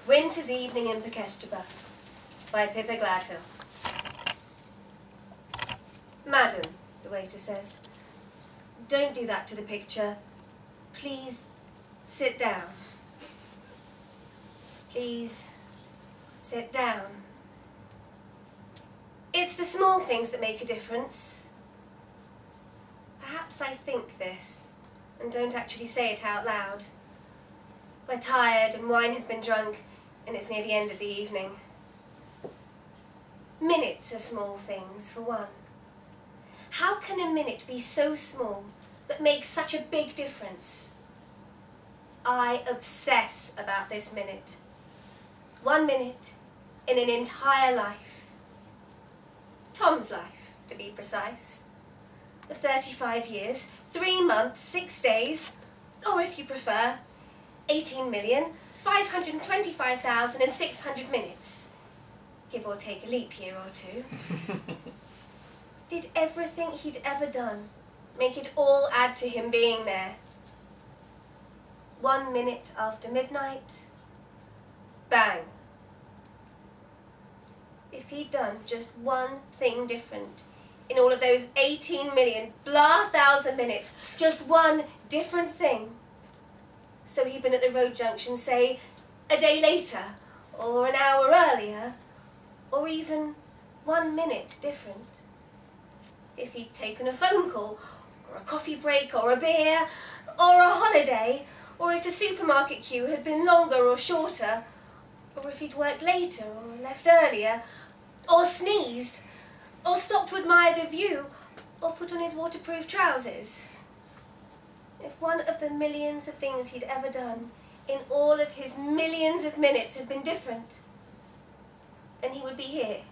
Winter's Evening in Bekescsaba by Pippa Gladhill. Madam, the waiter says, don't do that to the picture. Please sit down. Please sit down. It's the small things that make a difference. Perhaps I think this and don't actually say it out loud. We're tired and wine has been drunk and it's near the end of the evening. Minutes are small things, for one. How can a minute be so small but make such a big difference? I obsess about this minute. 1 minute in an entire life. Tom's life, to be precise. Of 35 years, 3 months, 6 days, or if you prefer, 18,525,600 minutes, give or take a leap year or two. Did everything he'd ever done make it all add to him being there? 1 minute after midnight, bang. If he'd done just one thing different in all of those 18 million blah thousand minutes, just one different thing. So he'd been at the road junction, say, a day later, or an hour earlier, or even 1 minute different. If he'd taken a phone call, or a coffee break, or a beer, or a holiday, or if the supermarket queue had been longer or shorter, or if he'd worked later, or left earlier, or sneezed, or stopped to admire the view, or put on his waterproof trousers. If one of the millions of things he'd ever done in all of his millions of minutes had been different, then he would be here,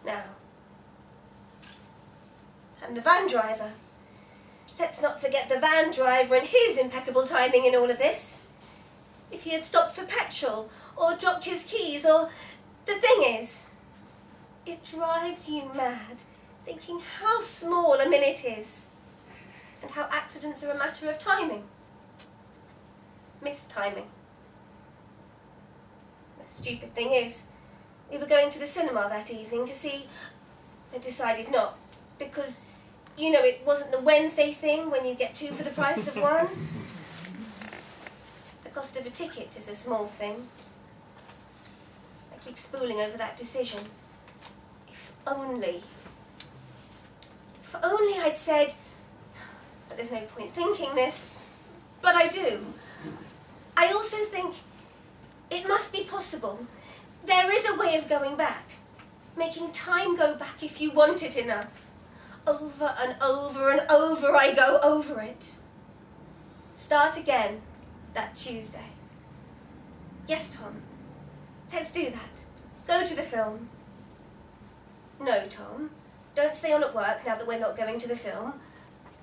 now. And the van driver. Let's not forget the van driver and his impeccable timing in all of this. If he had stopped for petrol, or dropped his keys, or... The thing is, it drives you mad thinking how small a minute is, and how accidents are a matter of timing. Mistiming. The stupid thing is, we were going to the cinema that evening to see... I decided not, because, you know, it wasn't the Wednesday thing when you get 2 for the price of 1. The cost of a ticket is a small thing. I keep spooling over that decision. If only I'd said, but there's no point thinking this, but I do. I also think it must be possible. There is a way of going back, making time go back if you want it enough. Over and over and over I go over it. Start again that Tuesday. Yes, Tom, let's do that. Go to the film. No, Tom, don't stay on at work now that we're not going to the film.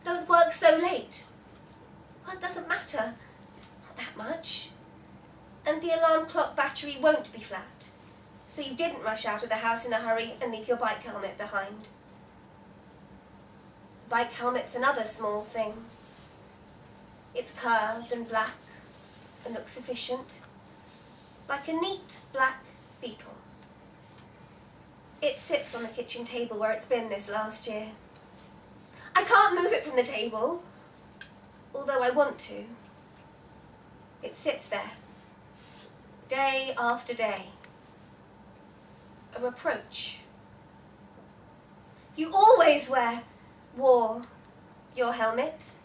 Don't work so late. Well, it doesn't matter. Not that much. And the alarm clock battery won't be flat, so you didn't rush out of the house in a hurry and leave your bike helmet behind. Bike helmet's another small thing. It's curved and black and looks efficient, like a neat black beetle. It sits on the kitchen table where it's been this last year. I can't move it from the table, although I want to. It sits there, day after day. A reproach. You always wore your helmet,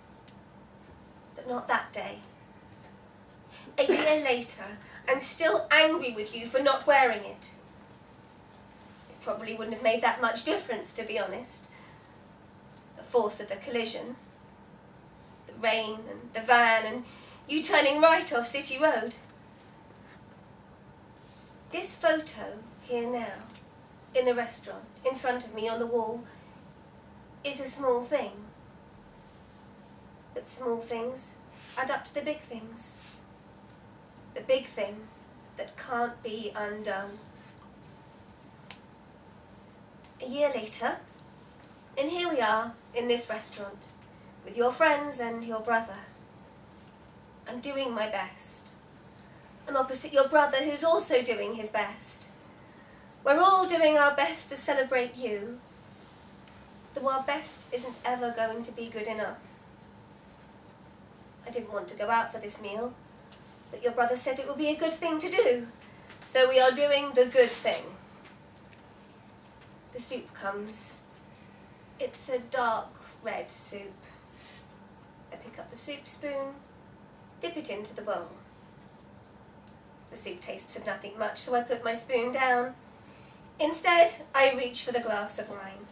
but not that day. A year later, I'm still angry with you for not wearing it. It probably wouldn't have made that much difference, to be honest. The force of the collision, the rain and the van and you turning right off City Road. This photo here now, in the restaurant, in front of me on the wall, is a small thing. But small things add up to the big things. The big thing that can't be undone. A year later, and here we are in this restaurant, with your friends and your brother. I'm doing my best. I'm opposite your brother, who's also doing his best. We're all doing our best to celebrate you, though our best isn't ever going to be good enough. I didn't want to go out for this meal, but your brother said it would be a good thing to do, so we are doing the good thing. The soup comes. It's a dark red soup. I pick up the soup spoon, dip it into the bowl. The soup tastes of nothing much, so I put my spoon down. Instead, I reach for the glass of wine.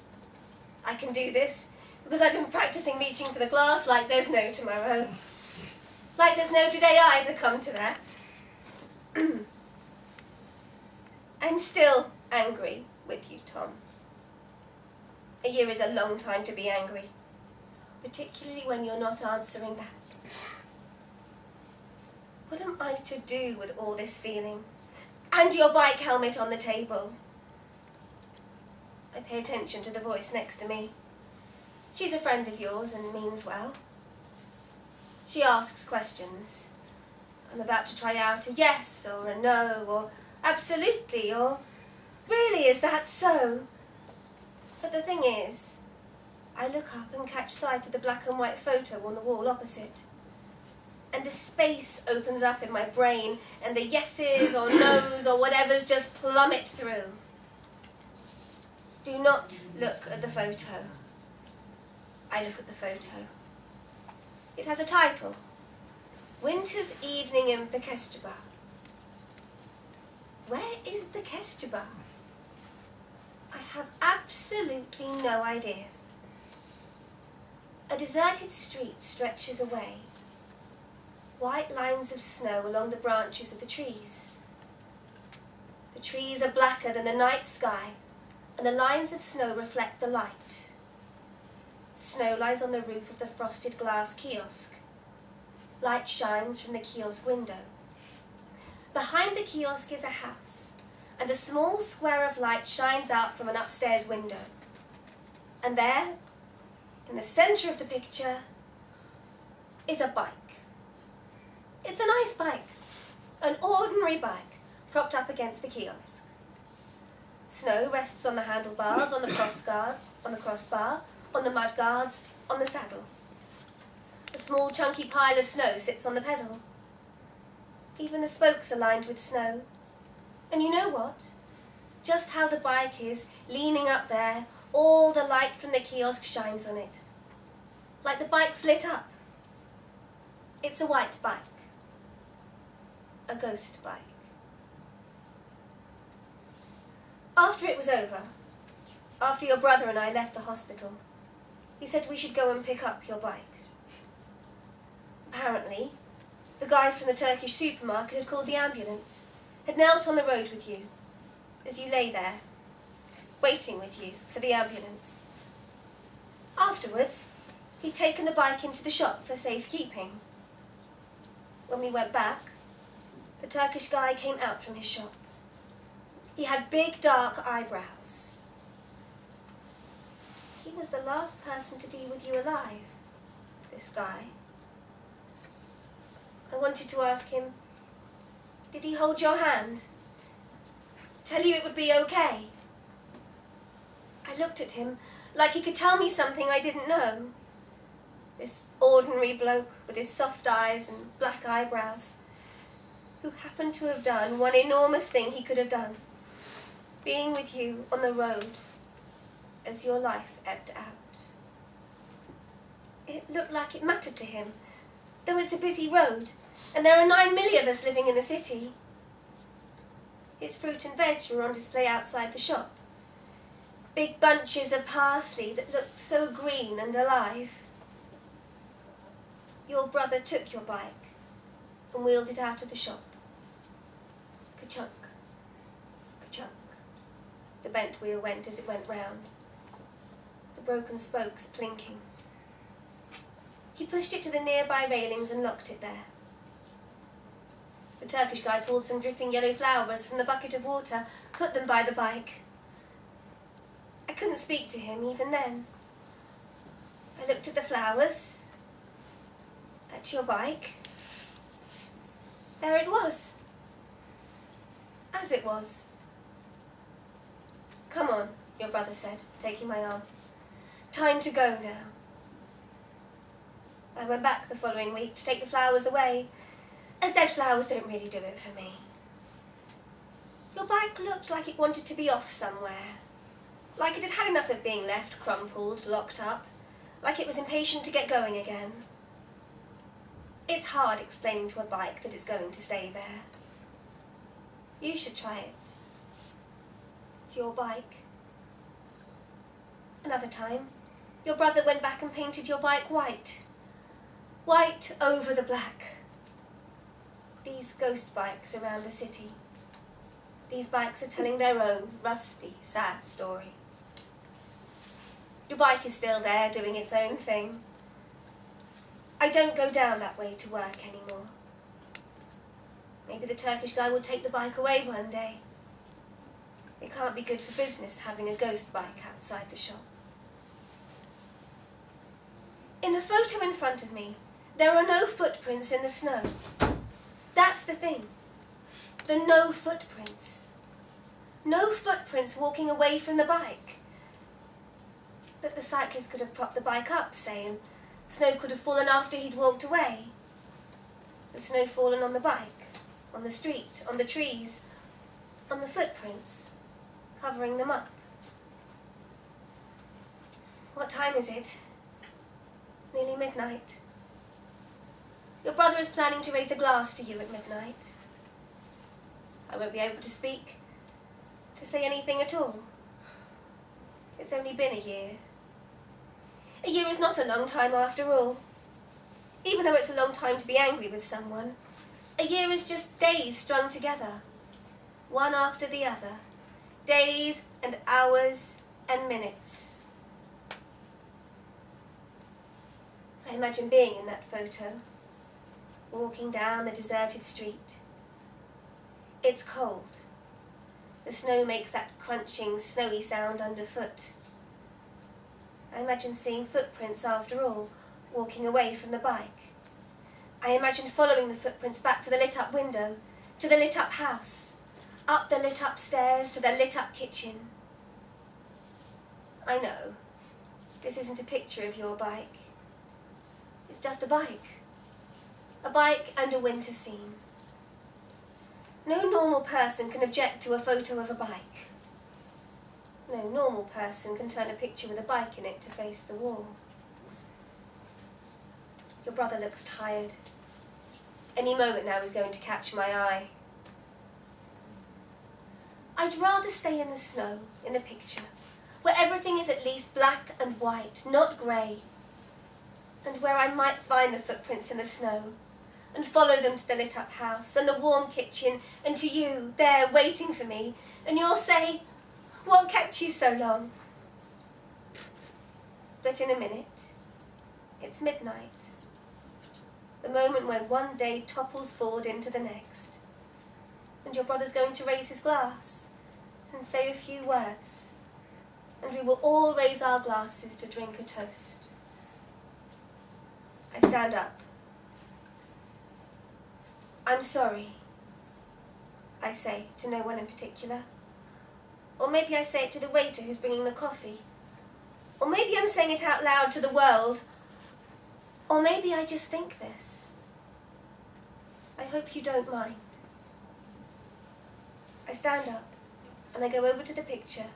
I can do this because I've been practicing reaching for the glass like there's no tomorrow. Like there's no today either, come to that. I'm still angry with you, Tom. A year is a long time to be angry, particularly when you're not answering back. What am I to do with all this feeling? And your bike helmet on the table. I pay attention to the voice next to me. She's a friend of yours and means well. She asks questions. I'm about to try out a yes or a no or absolutely or really, is that so? But the thing is, I look up and catch sight of the black and white photo on the wall opposite. And a space opens up in my brain and the yeses or nos or whatever's just plummet through. Do not look at the photo. I look at the photo. It has a title, Winter's Evening in Bekescsaba. Where is Bekescsaba? I have absolutely no idea. A deserted street stretches away. White lines of snow along the branches of the trees. The trees are blacker than the night sky, and the lines of snow reflect the light. Snow lies on the roof of the frosted glass kiosk. Light shines from the kiosk window. Behind the kiosk is a house, and a small square of light shines out from an upstairs window. And there, in the centre of the picture, is a bike. It's a nice bike, an ordinary bike, propped up against the kiosk. Snow rests on the handlebars, on the crossbar, on the mud guards, on the saddle. A small chunky pile of snow sits on the pedal. Even the spokes are lined with snow. And you know what? Just how the bike is, leaning up there, all the light from the kiosk shines on it. Like the bike's lit up. It's a white bike. A ghost bike. After it was over, after your brother and I left the hospital, he said we should go and pick up your bike. Apparently, the guy from the Turkish supermarket had called the ambulance, had knelt on the road with you, as you lay there, waiting with you for the ambulance. Afterwards, he'd taken the bike into the shop for safekeeping. When we went back, the Turkish guy came out from his shop. He had big, dark eyebrows. He was the last person to be with you alive, this guy. I wanted to ask him, did he hold your hand? Tell you it would be okay? I looked at him like he could tell me something I didn't know. This ordinary bloke with his soft eyes and black eyebrows, who happened to have done one enormous thing he could have done, being with you on the road as your life ebbed out. It looked like it mattered to him, though it's a busy road, and there are 9 million of us living in the city. His fruit and veg were on display outside the shop. Big bunches of parsley that looked so green and alive. Your brother took your bike and wheeled it out of the shop. Ka-chunk, ka-chunk. The bent wheel went as it went round, the broken spokes clinking. He pushed it to the nearby railings and locked it there. The Turkish guy pulled some dripping yellow flowers from the bucket of water, put them by the bike. I couldn't speak to him even then. I looked at the flowers, at your bike. There it was, as it was. Come on, your brother said, taking my arm. Time to go now. I went back the following week to take the flowers away, as dead flowers don't really do it for me. Your bike looked like it wanted to be off somewhere, like it had had enough of being left crumpled, locked up, like it was impatient to get going again. It's hard explaining to a bike that it's going to stay there. You should try it. It's your bike. Another time, your brother went back and painted your bike white. White over the black. These ghost bikes around the city. These bikes are telling their own rusty, sad story. Your bike is still there, doing its own thing. I don't go down that way to work anymore. Maybe the Turkish guy will take the bike away one day. It can't be good for business having a ghost bike outside the shop. In the photo in front of me, there are no footprints in the snow. That's the thing. The no footprints. No footprints walking away from the bike. But the cyclist could have propped the bike up, say, and snow could have fallen after he'd walked away. The snow fallen on the bike, on the street, on the trees, on the footprints, covering them up. What time is it? Nearly midnight. Your brother is planning to raise a glass to you at midnight. I won't be able to speak, to say anything at all. It's only been a year. A year is not a long time after all. Even though it's a long time to be angry with someone, a year is just days strung together, one after the other. Days and hours and minutes. I imagine being in that photo, walking down the deserted street. It's cold. The snow makes that crunching, snowy sound underfoot. I imagine seeing footprints after all, walking away from the bike. I imagine following the footprints back to the lit-up window, to the lit-up house, up the lit-up stairs to the lit-up kitchen. I know, this isn't a picture of your bike. It's just a bike. A bike and a winter scene. No normal person can object to a photo of a bike. No normal person can turn a picture with a bike in it to face the wall. Your brother looks tired. Any moment now is going to catch my eye. I'd rather stay in the snow, in the picture, where everything is at least black and white, not grey, and where I might find the footprints in the snow, and follow them to the lit-up house, and the warm kitchen, and to you, there, waiting for me, and you'll say, "What kept you so long?" But in a minute, it's midnight, the moment when one day topples forward into the next, and your brother's going to raise his glass and say a few words, and we will all raise our glasses to drink a toast. I stand up. "I'm sorry," I say to no one in particular. Or maybe I say it to the waiter who's bringing the coffee. Or maybe I'm saying it out loud to the world. Or maybe I just think this. I hope you don't mind. I stand up and I go over to the picture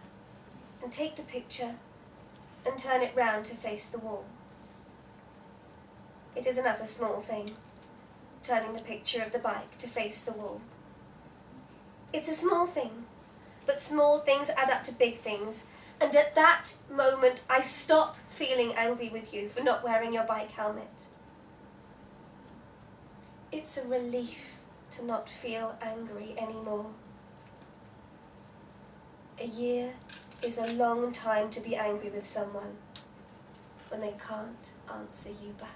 and take the picture and turn it round to face the wall. It is another small thing, turning the picture of the bike to face the wall. It's a small thing, but small things add up to big things, and at that moment I stop feeling angry with you for not wearing your bike helmet. It's a relief to not feel angry anymore. A year is a long time to be angry with someone when they can't answer you back.